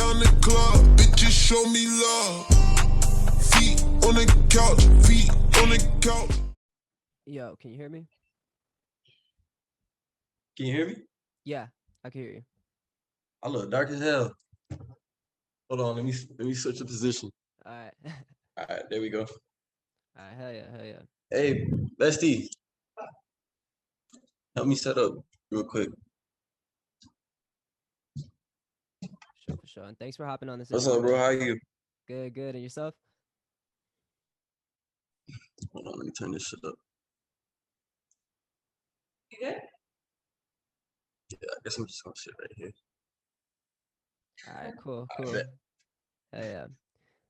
down the club, bitches show me love. Feet on the couch, feet on the couch. Yo, can you hear me? Can you hear me? Yeah, I can hear you. I look dark as hell. Hold on, let me switch the position. All right. All right, there we go. All right, hell yeah, hell yeah. Hey, bestie, help me set up real quick. For sure. And thanks for hopping on this. What's up, bro? How you? Good, good. And yourself? Hold on, let me turn this shit up. You good? Yeah, I guess I'm just gonna sit right here. All right, cool, I cool. bet. Hell yeah.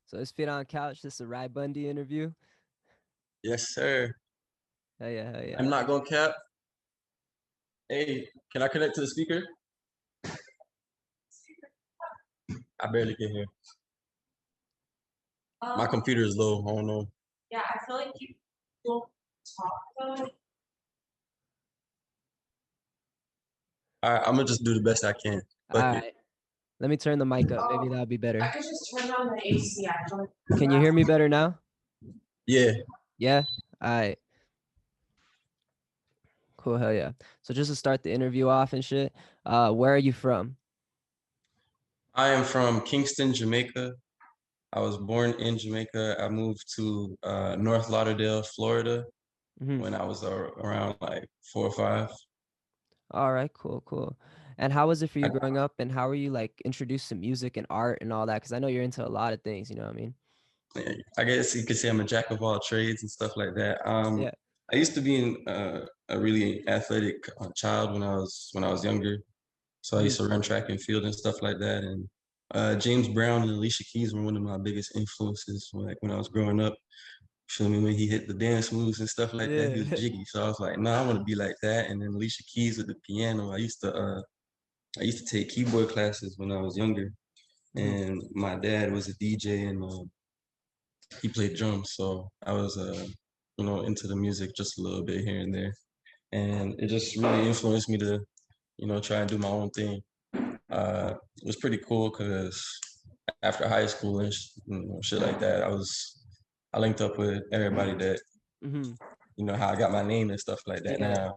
So it's Feetondacouch. This is a Rybundy interview. Yes, sir. Hell yeah, hell yeah. I'm not gonna cap. Hey, can I connect to the speaker? I barely can hear. My computer is low. I don't know. Yeah, I feel like you don't talk though. All right, I'm gonna just do the best I can. All Fuck it. right. Let me turn the mic up. Maybe that'll be I better. could just turn on the AC. I don't. Can you hear me better now? Yeah. Yeah? All right. Cool, hell yeah. So just to start the interview off and shit, where are you from? I am from Kingston, Jamaica. I was born in Jamaica. I moved to North Lauderdale, Florida, when I was around like 4 or 5. All right, cool, cool. And how was it for you I- growing up? And how were you like introduced to music and art and all that? Because I know you're into a lot of things, you know what I mean? Yeah, I guess you could say I'm a jack of all trades and stuff like that. Yeah. I used to be a really athletic child when I was younger. So I used to run track and field and stuff like that. And James Brown and Alicia Keys were one of my biggest influences when I was growing up. Feel me? When he hit the dance moves and stuff like that, he was Yeah. jiggy. So I was like, no, I want to be like that. And then Alicia Keys with the piano. I used to take keyboard classes when I was younger. And my dad was a DJ and he played drums. So I was into the music just a little bit here and there. And it just really influenced me to try and do my own thing. It was pretty cool because after high school and shit like that, I linked up with everybody that how I got my name and stuff like that. Yeah.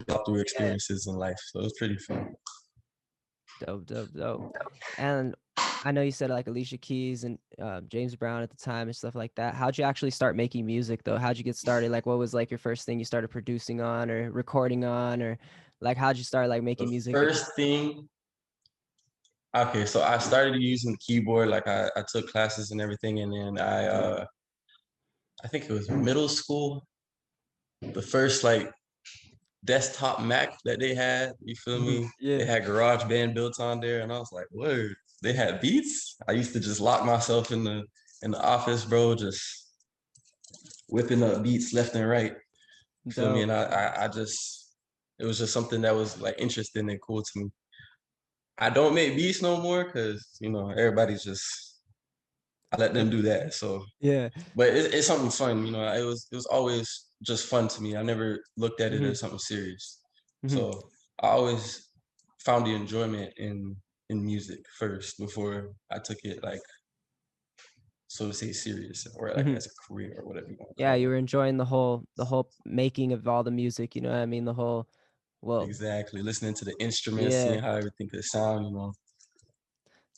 Now through experiences in life, so it was pretty fun. Dope, dope, dope. And I know you said like Alicia Keys and James Brown at the time and stuff like that. How'd you actually start making music though? How'd you get started? Like what was like your first thing you started producing on or recording on, or like how'd you start like making music? First thing, okay, so I started using the keyboard, like I took classes and everything, and then I think it was middle school, the first like desktop Mac that they had, you feel me? Yeah. They had GarageBand built on there, and I was like, word, they had beats? I used to just lock myself in the office, bro, just whipping up beats left and right. You feel me? And I just, it was just something that was like interesting and cool to me. I don't make beats no more because everybody's just, I let them do that. So Yeah. but it's something fun, it was always just fun to me. I never looked at it as something serious. So I always found the enjoyment in music first before I took it like, so to say, serious or like as a career or whatever you want to Yeah, call you it. were enjoying the whole making of all the music, you know what I mean? The whole, well, Exactly. Listening to the instruments, yeah. seeing how everything could sound,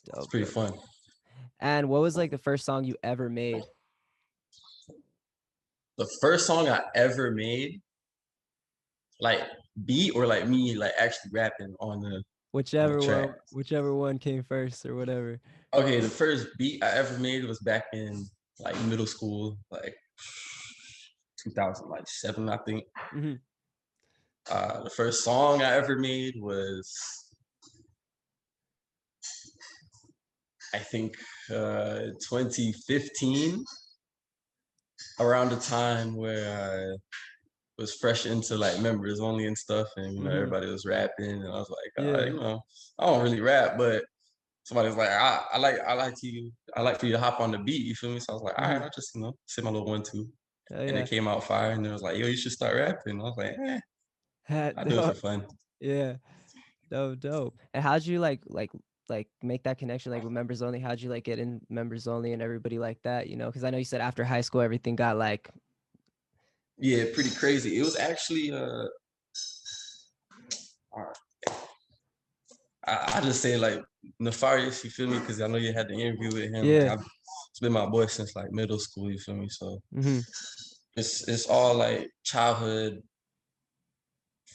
it's Dope, pretty dope. fun. And what was like the first song you ever made? The first song I ever made, like beat or like me like actually rapping on the track. Whichever one came first or whatever. Okay, the first beat I ever made was back in like middle school, like 2007, I think. The first song I ever made was, I think, 2015, around the time where I was fresh into like members only and stuff, and everybody was rapping, and I was like, I don't really rap, but somebody was like, I like for you to hop on the beat, you feel me? So I was like, all right, I'll just say my little 1-2, and it came out fire, and it was like, yo, you should start rapping. I was like, I do it for fun. Yeah, dope. And how'd you like like make that connection like with members only? How'd you like get in members only and everybody like that, you know? Because I know you said after high school everything got like Yeah, pretty crazy. It was actually I just say like nefarious, you feel me? Because I know you had the interview with him. yeah. It's been my boy since like middle school, you feel me? So Mm-hmm. it's all like childhood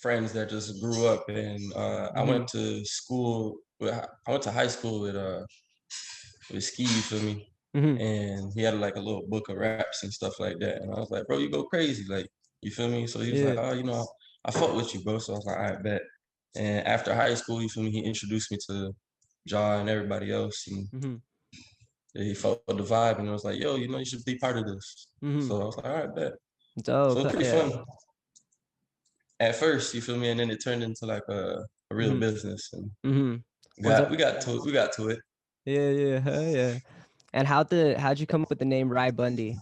friends that just grew up, and I went to school. I went to high school with Ski, you feel me? Mm-hmm. And he had like a little book of raps and stuff like that. And I was like, bro, you go crazy, like you feel me? So he was like, Yeah. oh, you know, I fuck with you, bro. So I was like, all right, bet. And after high school, you feel me? He introduced me to Ja and everybody else, and Mm-hmm. he felt the vibe, and I was like, yo, you know, you should be part of this. Mm-hmm. So I was like, all right, bet. So Dope. it was pretty Yeah. fun at first, you feel me? And then it turned into like a real Mm-hmm. business, and Mm-hmm. we got to it. Yeah, yeah, hell yeah. And how'd you come up with the name Ry Bundy?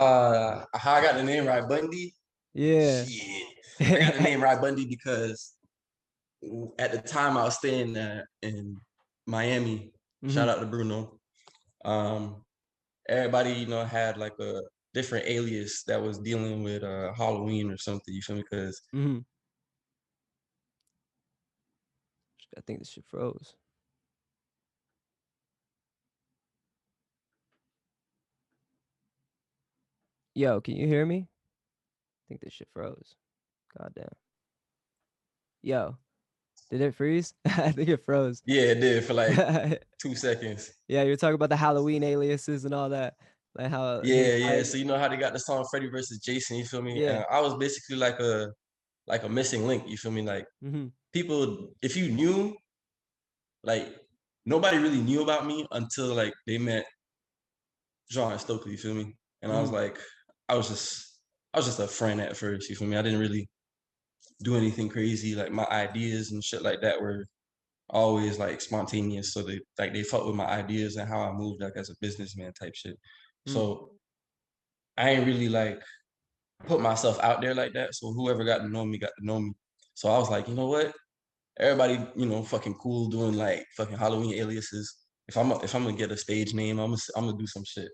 How I got the name Ry Bundy? Yeah. Shit, I got the name Ry Bundy because at the time I was staying in Miami. Mm-hmm. Shout out to Bruno. Everybody, you know, had like a different alias that was dealing with Halloween or something. You feel me? Because Mm-hmm. I think this shit froze. Yo, can you hear me? I think this shit froze. God damn. Yo, did it freeze? I think it froze. yeah, it did for like Yeah, 2 seconds. you were talking about the Halloween aliases and all that. Like how Yeah, yeah. So you know how they got the song Freddy versus Jason. You feel me? yeah. I was basically like a missing link. You feel me? Like Mm-hmm. people, if you knew, like nobody really knew about me until like they met John Stokely. You feel me? And I was Mm-hmm. like, I was just a friend at first. You feel me? I didn't really do anything crazy. Like my ideas and shit like that were always like spontaneous. So they fuck with my ideas and how I moved like as a businessman type shit. Mm-hmm. So I ain't really like put myself out there like that. So whoever got to know me got to know me. So I was like, you know what? Everybody, you know, fucking cool doing like fucking Halloween aliases. If I'm gonna get a stage name, I'm gonna do some shit.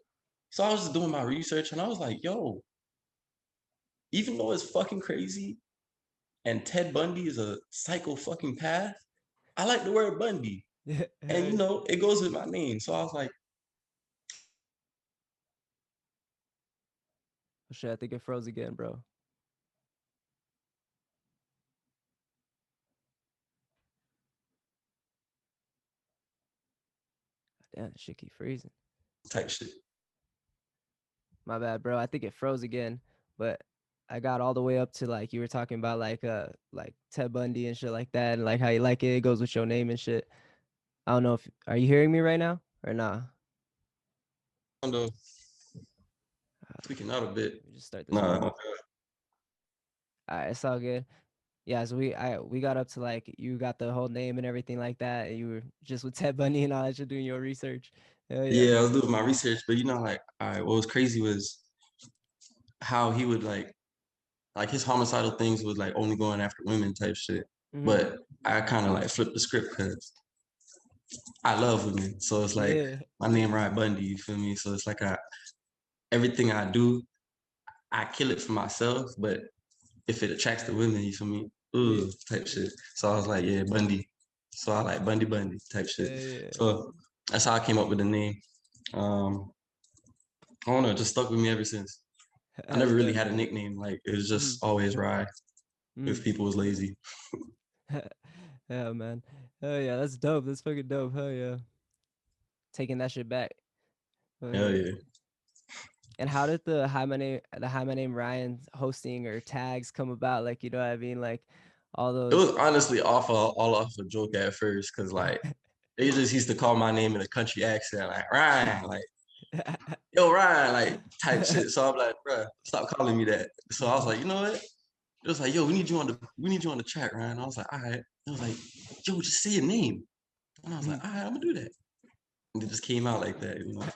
So I was just doing my research, and I was like, yo, even though it's fucking crazy, and Ted Bundy is a psycho fucking path, I like the word Bundy, and you know, it goes with my name. So I was like, Oh, shit, I think it froze again, bro. Damn, shit keep freezing. type shit. My bad, bro. I think it froze again, but I got all the way up to like you were talking about like Ted Bundy and shit like that, and like how you like it goes with your name and shit. I don't know if are you hearing me right now or nah? Tweaking out a bit. Let me just start this. Nah, All right, it's all good. Yeah, so we got up to like you got the whole name and everything like that, and you were just with Ted Bundy and all that shit doing your research. Hell yeah. yeah, I was doing my research, but you know, like, all right, what was crazy was how he would like his homicidal things was like only going after women type shit. Mm-hmm. But I kind of like flipped the script because I love women. So it's like Yeah. my name Ry Bundy, you feel me? So it's like everything I do, I kill it for myself, but if it attracts the women, you feel me? Ooh, type shit. So I was like, yeah, Bundy. So I like Bundy type shit. Yeah. So that's how I came up with the name. I don't know, it just stuck with me ever since. I never really had a nickname. Like it was just always Ry if people was lazy. Yeah, man. Hell yeah, that's dope. That's fucking dope. Hell yeah. Taking that shit back. Hell yeah. And how did the Hi My Name Ryan hosting or tags come about? Like, you know what I mean? Like all It those was honestly all off a joke at first, cause like they just used to call my name in a country accent, like Ryan, like yo Ryan, like type shit. So I'm like, bruh, stop calling me that. So I was like, you know what? It was like, yo, we need you on the track, Ryan. I was like, all right. It was like, yo, just say your name. And I was like, all right, I'm gonna do that. And it just came out like that, you know.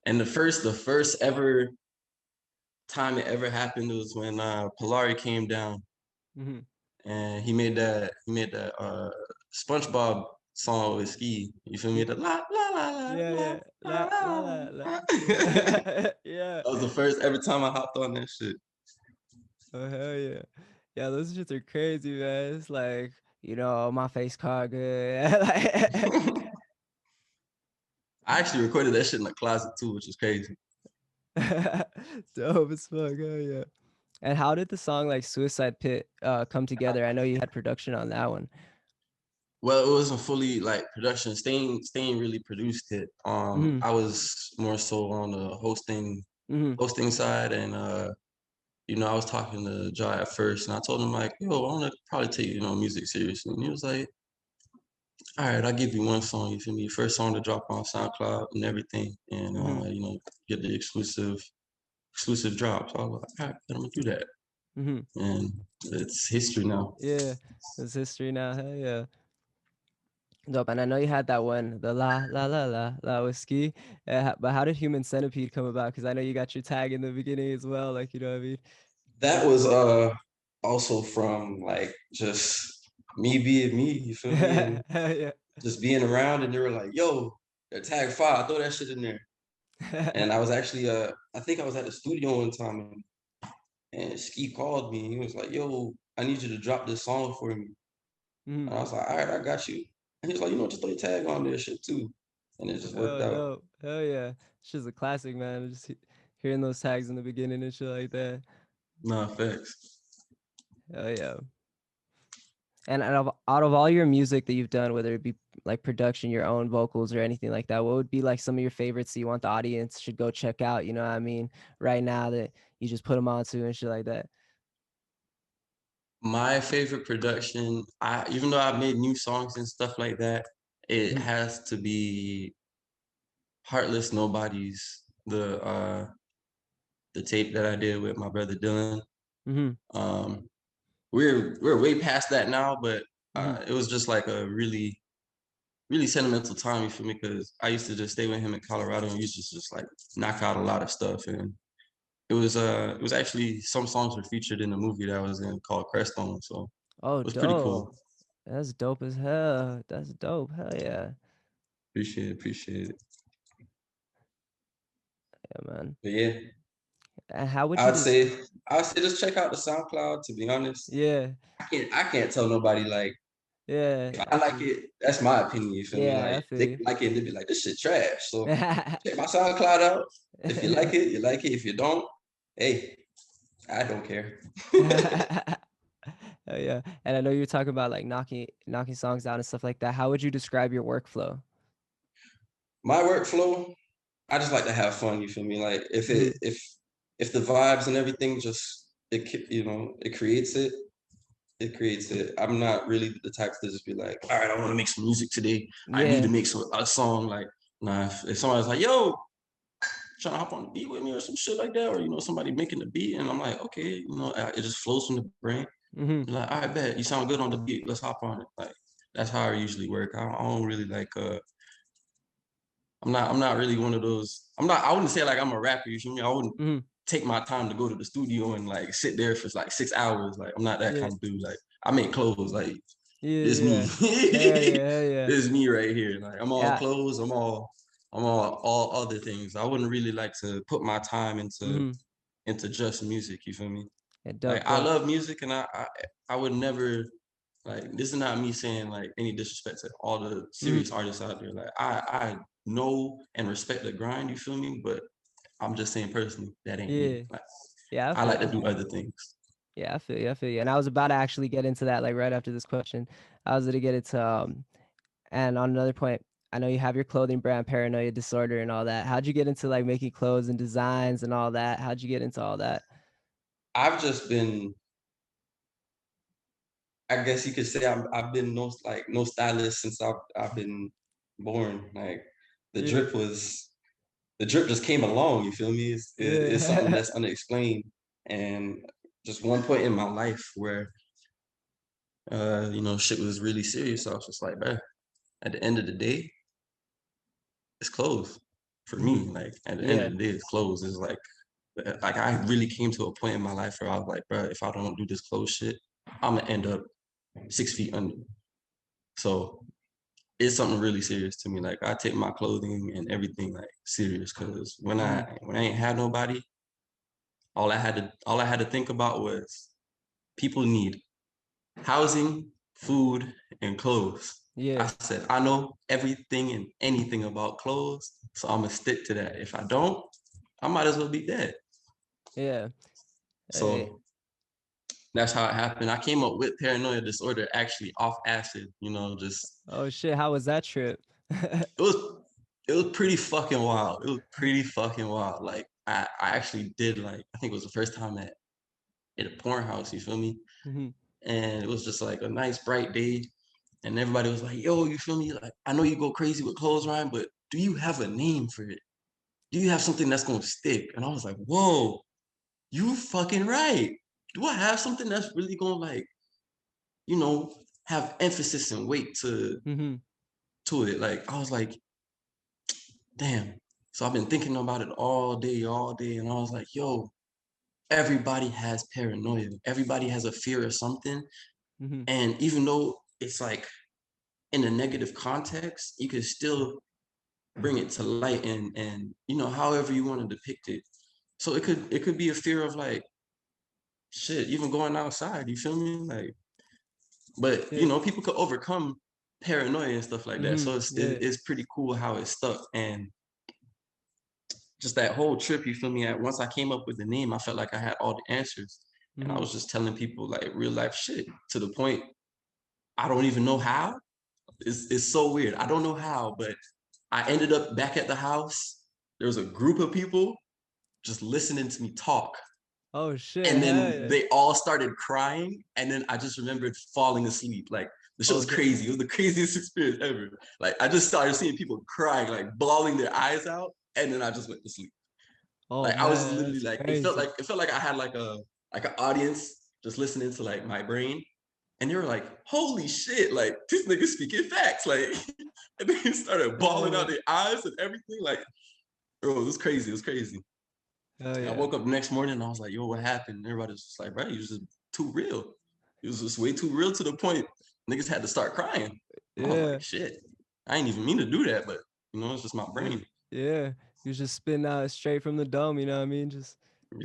And the first ever time it ever happened was when Polari came down Mm-hmm. and he made that SpongeBob song with Ski. You feel me? The la la la la Yeah, la la la la la. That Yeah. was the first every time I hopped on that shit. Oh hell yeah. Yeah, those shits are crazy, man. It's like, my face card good. Like, I actually recorded that shit in the closet too, which is crazy. dope as fuck. Hell yeah. And how did the song like Suicide Pit come together? I know you had production on that one. Well, it wasn't fully like production. Stain really produced it. Mhm. I was more so on the hosting Mhm. side, and I was talking to Jai at first, and I told him like, yo, I want to probably take music seriously, and he was like, all right, I'll give you one song. You feel me? First song to drop on SoundCloud and everything, and Mhm. get the exclusive drop. So I was like, all right, I'm gonna do that, Mhm. and it's history now. Yeah. It's history now. Hell yeah. Dope. And I know you had that one, the la la la la la whiskey. But how did Human Centipede come about? Because I know you got your tag in the beginning as well. Like, you know what I mean? That was also from like just me being me, you feel me? And Hell yeah. just being around, and they were like, yo, the tag 5, throw that shit in there. And I was actually I think I was at the studio one time, and Ski called me and he was like, yo, I need you to drop this song for me. Mhm. And I was like, all right, I got you. And he was like, just throw your tag on there shit too. And it just worked Oh, out. dope. Hell yeah. It's just a classic, man. Just hearing those tags in the beginning and shit like that. Nah, facts. Hell yeah. And out of all your music that you've done, whether it be like production, your own vocals or anything like that, what would be like some of your favorites that you want the audience should go check out? You know what I mean? Right now that you just put them on to and shit like that. My favorite production, even though I've made new songs and stuff like that, it Mhm. has to be Heartless Nobodies, the tape that I did with my brother Dylan. Mhm. Um, we're way past that now, but Mhm. it was just like a really really sentimental time, you feel me? Because I used to just stay with him in Colorado, and we used to just like knock out a lot of stuff. And it was actually some songs were featured in the movie that I was in called Creststone, so Oh, it was pretty dope. cool. That's dope as hell. That's dope. Hell yeah. Appreciate it. Yeah, man. But yeah, And how would you I'd just say I'd say just check out the SoundCloud. To be honest, yeah. I can't tell nobody like Yeah. if I I like feel you. it. That's my opinion. You feel me? Yeah, Like I feel they you. can like it and they be like, this shit trash. So check my SoundCloud out. If you like it, you like it. If you don't, hey, I don't care. Oh yeah. And I know you're talking about like knocking songs down and stuff like that. How would you describe your workflow? My workflow, I just like to have fun. You feel me? Like Mhm. if the vibes and everything just it creates it. It creates it. I'm not really the type to just be like, all right, I want to make some music today. I need to Yeah. make a song. Like, nah, if somebody's like, yo, trying to hop on the beat with me or some shit like that, or somebody making the beat, and I'm like, okay, it just flows from the brain. Mhm. Like, I bet you sound good on the beat. Let's hop on it. Like, that's how I usually work. I don't really like. I'm not really one of those. I wouldn't say like I'm a rapper. You feel me? I wouldn't Mhm. take my time to go to the studio and like sit there for like 6 hours. Like, I'm not that Yeah. kind of dude. Like, I make clothes. Like, Yeah. it's me. Yeah. Hell yeah. Hell yeah. This is me right here. Like, I'm all Yeah. clothes. I'm all other things. I wouldn't really like to put my time Mhm. into just music. You feel me? Yeah, Like, dope, I dope. love music, and I would never like, this is not me saying like any disrespect to all the Mhm. serious artists out there. Like, I know and respect the grind. You feel me? But I'm just saying personally, that ain't me. Yeah. Like, Yeah, I I feel like to you. do other things. Yeah, I feel you. I feel you. And I was about to actually get into that, like right after this question. I was gonna get into and on another point, I know you have your clothing brand Paranoia Disorder and all that. How'd you get into like making clothes and designs and all that? How'd you get into all that? I've just been, I guess you could say, I've been no stylist since I've been born. Like, the Yeah. drip was the drip just came along. You feel me? It's something Yeah. that's unexplained, and just one point in my life where shit was really serious. I was just like, man, at the end of the day, it's closed for me. Mhm. Like, at the end Yeah. of the day, it's closed. It's like I really came to a point in my life where I was like, bro, if I don't do this clothes shit, I'm gonna end up 6 feet under. So it's something really serious to me. Like I take my clothing and everything like serious, because when I ain't had nobody, all I had to think about was people need housing, food, and clothes. Yeah. I said, I know everything and anything about clothes, so I'm gonna stick to that. If I don't, I might as well be dead. Yeah. Hey. So that's how it happened. I came up with paranoia disorder actually off acid, just Oh shit, how was that trip? it was pretty fucking wild. It was pretty fucking wild. Like I actually did, like, I think it was the first time at a porn house, you feel me? Mhm. And it was just like a nice bright day. And everybody was like, yo, you feel me? Like, I know you go crazy with clothes, Ryan, but do you have a name for it? Do you have something that's gonna stick? And I was like, whoa, you fucking right. Do I have something that's really gonna, like, have emphasis and weight to Mhm. it? Like, I was like, damn. So I've been thinking about it all day, and I was like, yo, everybody has paranoia. Everybody has a fear of something. Mhm. And even though it's like in a negative context, you can still bring it to light and however you want to depict it. So it could be a fear of, like, shit, even going outside, you feel me? Like, but Yeah. people could overcome paranoia and stuff like that. So Yeah. it's pretty cool how it stuck. And just that whole trip, you feel me? Once I came up with the name, I felt like I had all the answers. And I Mhm. was just telling people like real life shit, to the point I don't even know how. It's so weird. I don't know how, but I ended up back at the house. There was a group of people just listening to me talk. Oh shit, And hell then yeah. they all started crying. And then I just remembered falling asleep. Like, the shit Oh was shit. crazy. It was the craziest experience ever. Like, I just started seeing people crying, like bawling their eyes out. And then I just went to sleep. Oh Like, I was man, literally that's like, crazy. it felt like I had like an audience just listening to like my brain. And they were like, holy shit, like, this nigga speaking facts. Like, and they started bawling out their eyes and everything. Like, bro, it was crazy. It was crazy. Hell And I yeah. woke up the next morning and I was like, yo, what happened? And everybody was just like, bro, you was just too real. It was just way too real, to the point niggas had to start crying. And I was Yeah. like, shit, I ain't even mean to do that, but it's just my Yeah. brain. Yeah. You was just spitting out straight from the dome, you know what I mean? Just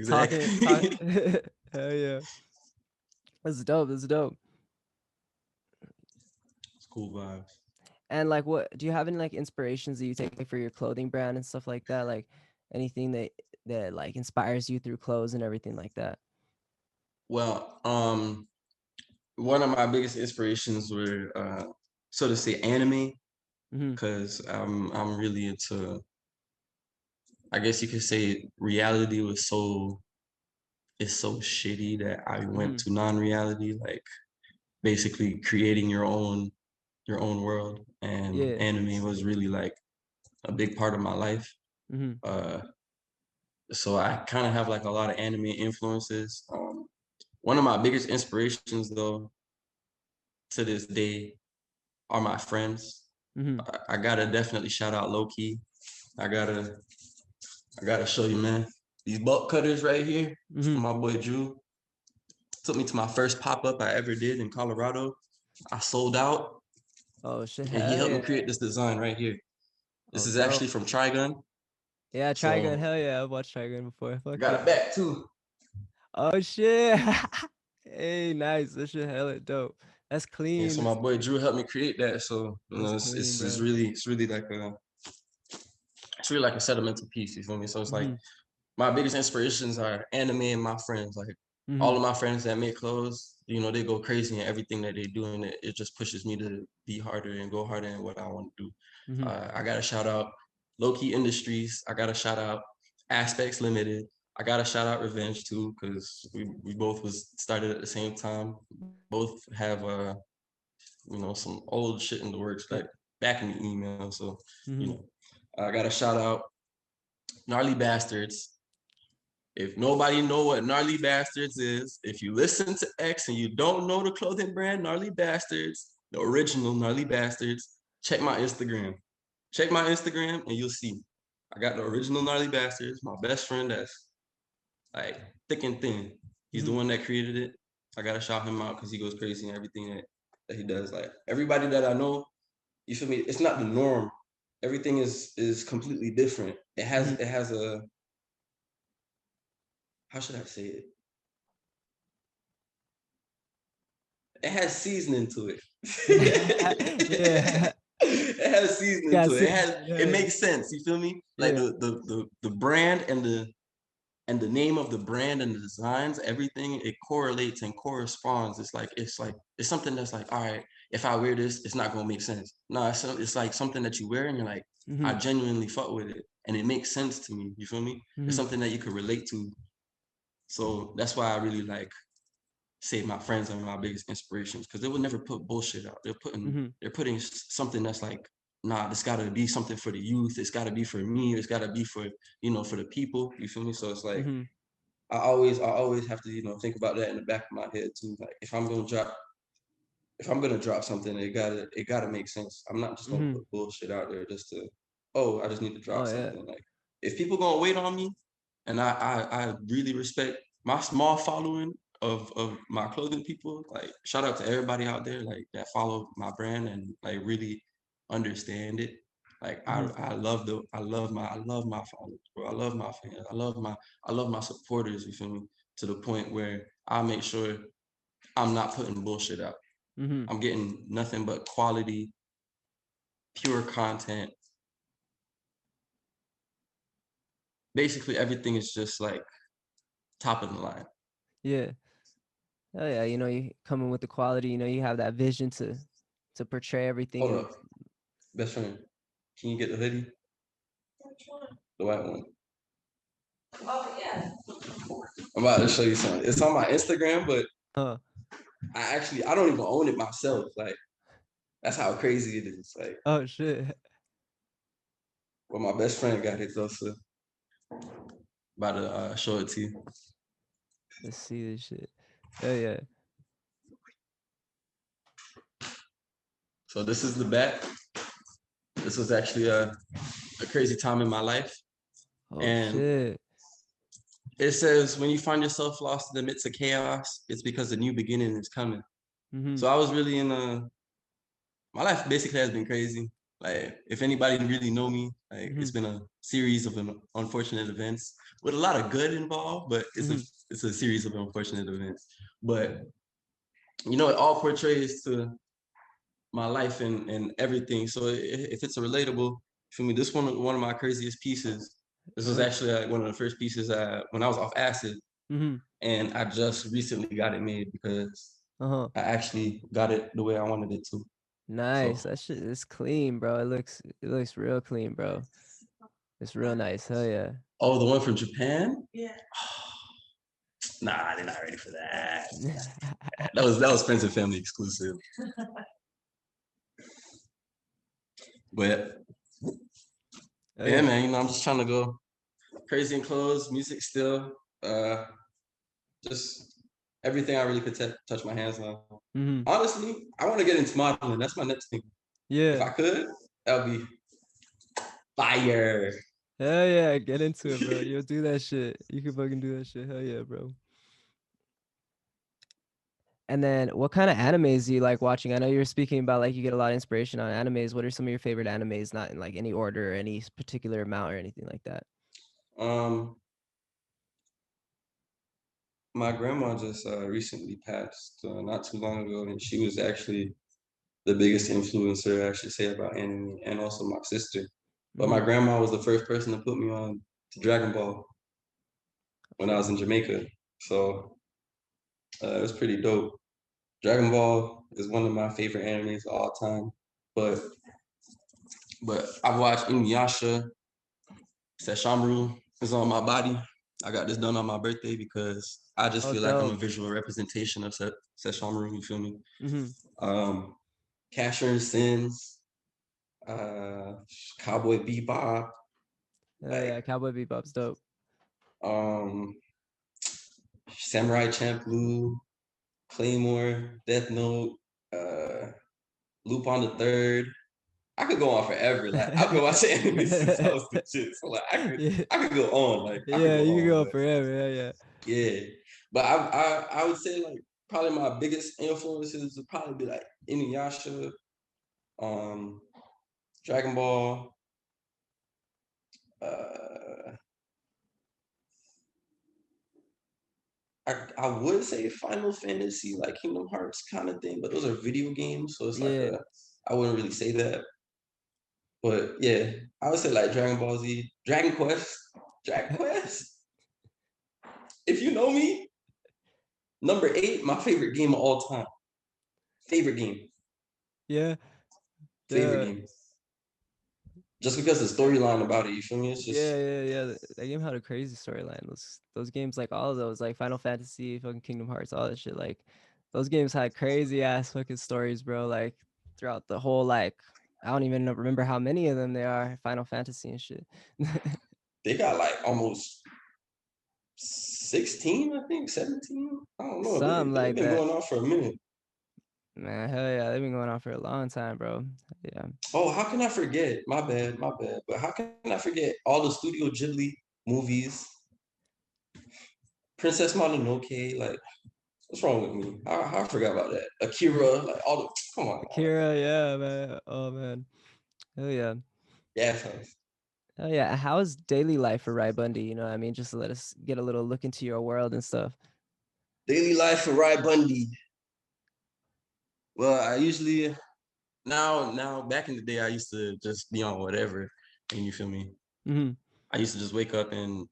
talking, talk. Exactly. Hell yeah. That's dope. That's dope. It's cool vibes. And like, what do you have any like inspirations that you take like, for your clothing brand and stuff like that? Like anything that like inspires you through clothes and everything like that? Well, one of my biggest inspirations were, so to say, anime, Mm-hmm. because I'm really into, I guess you could say, reality was so it's so shitty that I went Mm-hmm. to non-reality, like basically creating your own world. And Yeah. anime was really like a big part of my life. Mm-hmm. Uh, so I kind of have like a lot of anime influences. One of my biggest inspirations, though, to this day, are my friends. Mm-hmm. I gotta definitely shout out Loki. I gotta show you, man. These bulk cutters right here Mm-hmm. from my boy Drew. Took me to my first pop-up I ever did in Colorado. I sold out, Oh shit. and he Hell helped me yeah. create this design right here. This Oh is dope. actually from Trigun. Yeah, Trigun. So Hell yeah. I've watched Trigun before. I Fuck got yeah. it back too. Oh shit. Hey, nice. That shit hella dope. That's Yeah, clean. so my boy Drew helped me create that. So That's clean, bro. it's really like a sentimental piece. You feel me? So it's like Mm-hmm. my biggest inspirations are anime and my friends. Like Mm-hmm. all of my friends that make clothes, they go crazy in everything that they do, and it just pushes me to be harder and go harder in what I want to do. Mm-hmm. I gotta shout out Low Key Industries. I gotta shout out Aspects Limited. I gotta shout out Revenge too, because we both was started at the same time. Both have some old shit in the works, Yeah. like back in the email. So you Mm-hmm. know, I gotta shout out Gnarly Bastards. If nobody know what Gnarly Bastards is, if you listen to X and you don't know the clothing brand Gnarly Bastards, the original Gnarly Bastards, check my Instagram. Check my Instagram and you'll see. I got the original Gnarly Bastards. My best friend that's like thick and thin. He's the Mm-hmm. one that created it. I gotta shout him out because he goes crazy in everything that he does. Like everybody that I know, you feel me? It's not the norm. Everything is completely different. It has a, how should I say it? It has seasoning to it. Yeah. It has seasoning Got to it. It seasoning, makes sense. You feel me? Like Yeah. the brand and the name of the brand and the designs, everything, it correlates and corresponds. It's something that's like, all right, if I wear this, it's not gonna make sense. No, it's like something that you wear and you're like, I genuinely fuck with it, and it makes sense to me. You feel me? It's something that you could relate to. So that's why I really like say my friends are my biggest inspirations, because they would never put bullshit out. They're putting something that's like, nah, this gotta be something for the youth. It's gotta be for me. It's gotta be for, for the people. You feel me? So it's like, I always have to, think about that in the back of my head too. Like if I'm gonna drop something, it gotta make sense. I'm not just gonna put bullshit out there just to, I just need to drop something. Like if people gonna wait on me, and I really respect my small following of my clothing people. Like shout out to everybody out there like that follow my brand and like really understand it. Like I love my followers, bro. I love my fans. I love my supporters, you feel me? To the point where I make sure I'm not putting bullshit out. I'm getting nothing but quality, pure content. Basically everything is just like top of the line. Yeah. Oh yeah, you come in with the quality, you have that vision to portray everything. Hold up. Best friend, can you get the hoodie? Which one? The white one. Oh, yeah. I'm about to show you something. It's on my Instagram, but Huh. I don't even own it myself. Like, that's how crazy it is. Like, Oh shit. well, my best friend got it though, so about to show it to you. Let's see this shit. Oh yeah. So this is the back. This was actually a crazy time in my life. Oh And shit. it says, when you find yourself lost in the midst of chaos, it's because a new beginning is coming. So I was really my life basically has been crazy. Like, if anybody really know me, like it's been a series of unfortunate events with a lot of good involved, but it's a series of unfortunate events. But it all portrays to my life and everything. So if it's a relatable, for me, this one of my craziest pieces. This was actually one of the first pieces when I was off acid, and I just recently got it made because I actually got it the way I wanted it to. Nice. So, That shit is clean, bro. It looks real clean, bro. It's real nice. Hell yeah. oh, the one from Japan? Yeah. Nah, they're not ready for that. That was friends and family exclusive. But yeah, man, I'm just trying to go crazy in clothes, music still, just everything I really could touch my hands on. Honestly, I want to get into modeling. That's my next thing. Yeah. If I could, that would be fire. Hell yeah, get into it, bro. You'll do that shit. You can fucking do that shit. Hell yeah, bro. And then what kind of animes do you like watching? I know you were speaking about like you get a lot of inspiration on animes. What are some of your favorite animes? Not in like any order or any particular amount or anything like that. My grandma just recently passed not too long ago, and she was actually the biggest influencer, I should say, about anime, and also my sister. But my grandma was the first person to put me on to Dragon Ball when I was in Jamaica. So it was pretty dope. Dragon Ball is one of my favorite animes of all time. But I've watched Inuyasha. Sesshomaru is on my body. I got this done on my birthday because I just feel like I'm a visual representation of Sesshomaru, you feel me? Casher and Sins, Cowboy Bebop. Yeah, Cowboy Bebop's dope. Samurai Champloo, Claymore, Death Note, Lupin the Third. I could go on forever. Like I've been watching anime since I was the shit. So like I could go on. Like you can go forever. Yeah. But I would say like probably my biggest influences would probably be like Inuyasha, Dragon Ball. I would say Final Fantasy, like Kingdom Hearts kind of thing, but those are video games, so it's like Yeah. I wouldn't really say that. But yeah, I would say like Dragon Ball Z, Dragon Quest, Dragon Quest. If you know me, number 8, my favorite game of all time. Favorite game. Yeah. Favorite game. Just because the storyline about it, you feel me? It's just Yeah. That game had a crazy storyline. Those games, like all of those, like Final Fantasy, fucking Kingdom Hearts, all that shit. Like those games had crazy ass fucking stories, bro. Like throughout the whole, like I don't even remember how many of them there are. Final Fantasy and shit. they got like almost 16, I think, 17. I don't know. Something They've like been that. going on for a minute. Man, hell yeah, they've been going on for a long time, bro. Yeah. Oh, how can I forget? My bad. But how can I forget all the Studio Ghibli movies? Princess Mononoke, like, what's wrong with me? I forgot about that. Akira, like all the come on. Akira, yeah, man. Oh man. Hell yeah. Yeah, fellas. Oh yeah. How's daily life for Ry Bundy? You know what I mean? Just to let us get a little look into your world and stuff. Daily life for Ry Bundy. Well, I usually now back in the day I used to just be on whatever, and you feel me? Mm-hmm. I used to just wake up and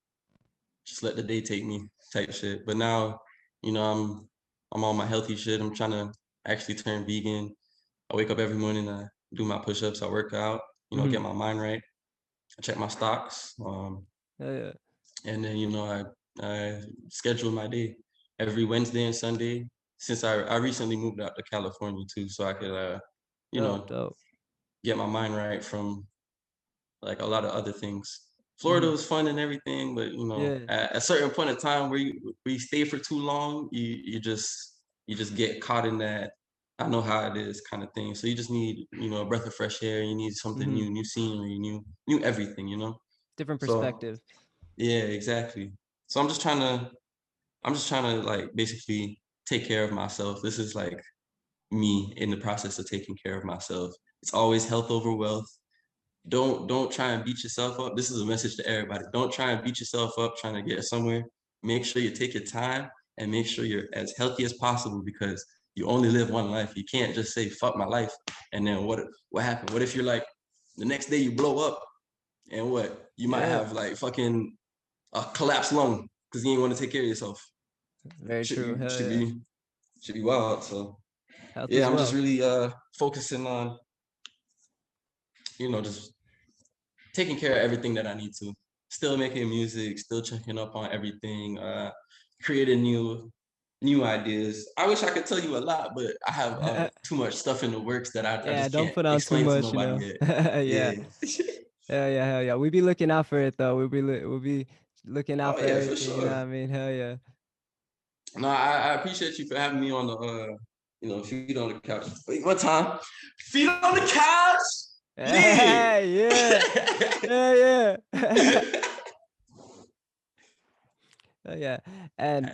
just let the day take me type shit. But now, you know, I'm on my healthy shit. I'm trying to actually turn vegan. I wake up every morning, I do my push-ups, I work out, get my mind right. I check my stocks. Hell yeah. And then, I schedule my day every Wednesday and Sunday since I recently moved out to California too, so I could, Dope. get my mind right from like a lot of other things. Florida was fun and everything, but Yeah. at a certain point in time where you stay for too long, you just get caught in that I know how it is kind of thing. So you just need a breath of fresh air. You need something new, new scenery, new everything. Different So perspective. yeah, exactly. So I'm just trying to like basically take care of myself. This is like me in the process of taking care of myself. It's always health over wealth. Don't try and beat yourself up. This is a message to everybody. Don't try and beat yourself up trying to get somewhere. Make sure you take your time and make sure you're as healthy as possible because you only live one life. You can't just say fuck my life and then what happened? What if you're like the next day you blow up and what? You might have like fucking a collapsed lung because you ain't want to take care of yourself. Very true. Hell Should yeah. be wild. So Health yeah, as I'm well. just really focusing on just taking care of everything that I need to. Still making music, still checking up on everything, creating new ideas. I wish I could tell you a lot, but I have too much stuff in the works that I Yeah, just don't can't put on too explain to much, nobody yet. Yeah. Yeah. Hell yeah. We be looking out for it though. We'll be looking out Oh for yeah, for everything, you know what sure. I mean? Hell yeah. No, I appreciate you for having me on the feet on the couch. Wait, one time. Feet on the couch. Hey, yeah. Yeah. Yeah. And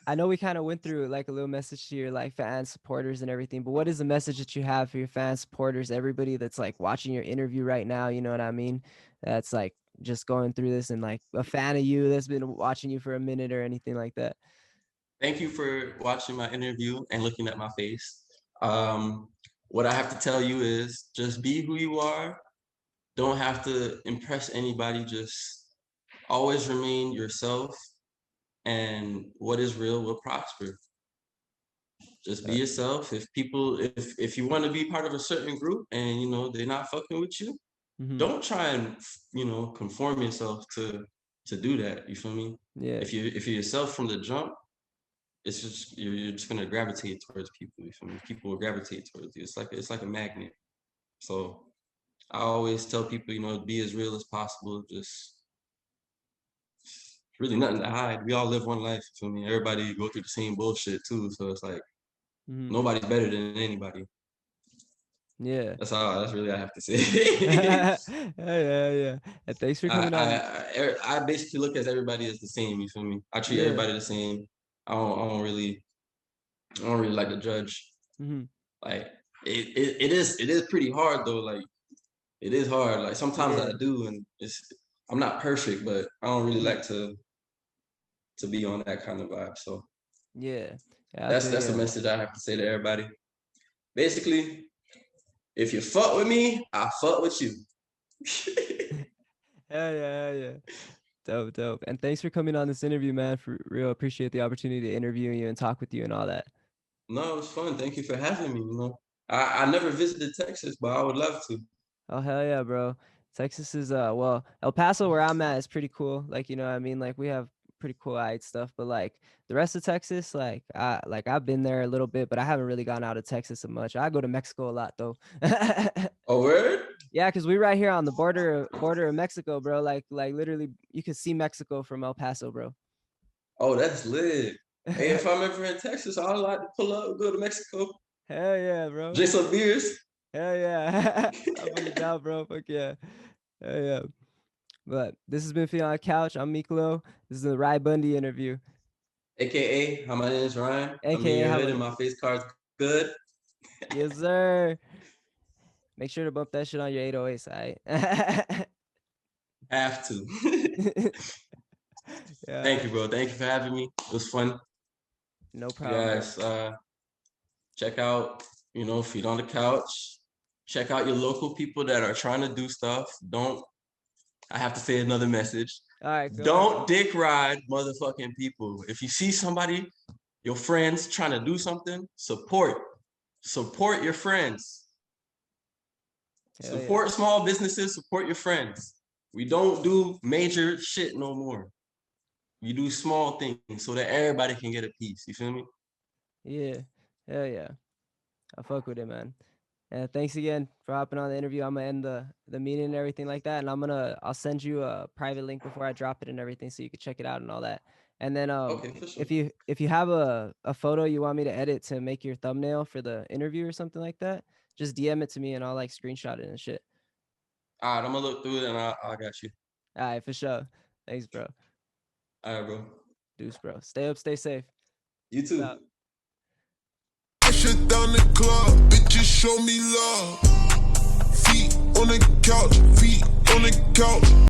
I know we kind of went through like a little message to your like fans, supporters and everything, but what is the message that you have for your fans, supporters, everybody that's like watching your interview right now, you know what I mean? That's like just going through this and like a fan of you that's been watching you for a minute or anything like that. Thank you for watching my interview and looking at my face. What I have to tell you is just be who you are. Don't have to impress anybody. Just always remain yourself, and what is real will prosper. Just be yourself. If you want to be part of a certain group and they're not fucking with you, don't try and conform yourself to do that. You feel me? Yeah. If you're yourself from the jump, it's just you're just gonna gravitate towards people. You feel me? People will gravitate towards you. It's like a magnet. So I always tell people, be as real as possible. Just really nothing to hide. We all live one life. You feel me? Everybody go through the same bullshit too. So it's like nobody's better than anybody. Yeah. That's really I have to say. Yeah. And thanks for coming on. I basically look at everybody as the same. You feel me? I treat everybody the same. I don't really like to judge. Like it is pretty hard though. Like It is hard. Like sometimes Yeah. I do, and I'm not perfect, but I don't really like to be on that kind of vibe. So Yeah. Yeah, I that's feel a ya. message I have to say to everybody. Basically, if you fuck with me, I fuck with you. Hell yeah, hell yeah. Dope, dope. And thanks for coming on this interview, man. For real, appreciate the opportunity to interview you and talk with you and all that. No, it was fun. Thank you for having me. You know, I never visited Texas, but I would love to. Oh hell yeah, bro. Texas is well, El Paso where I'm at is pretty cool. Like, you know what I mean? Like we have pretty cool stuff, but like the rest of Texas, I've been there a little bit, but I haven't really gone out of Texas so much. I go to Mexico a lot though. Oh, word? Yeah, cause we right here on the border of Mexico, bro. Like literally you can see Mexico from El Paso, bro. Oh, that's lit. Hey, if I'm ever in Texas, I'd like to pull up, go to Mexico, Hell yeah, bro. drink some beers. Hell yeah. I'm fucking down, bro. Fuck yeah. Hell yeah. But this has been Feetondacouch. I'm Miklo. This is the Ry Bundy interview. AKA, hi, my name is Ryan. I'm in AKA your how hood my and my face card's good. Yes, sir. Make sure to bump that shit on your 808s, alright? Have to. Yeah. Thank you, bro. Thank you for having me. It was fun. No You problem. guys, check out, Feet on the Couch. Check out your local people that are trying to do stuff. I have to say another message. All right, go Don't ahead. dick ride motherfucking people. If you see somebody, your friends trying to do something, support your friends. Hell yeah. Support small businesses, support your friends. We don't do major shit no more. We do small things so that everybody can get a piece. You feel me? Yeah. Hell yeah. I fuck with it, man. And thanks again for hopping on the interview. I'm gonna end the meeting and everything like that. And I'll send you a private link before I drop it and everything so you can check it out and all that. And then Okay, for sure. if you have a photo you want me to edit to make your thumbnail for the interview or something like that, just DM it to me and I'll like screenshot it and shit. All right, I'm gonna look through it and I got you. All right, for sure. Thanks, bro. All right, bro. Deuce, bro. Stay up, stay safe. You too. Out. Shut down the club, bitches show me love. Feet on the couch, feet on the couch.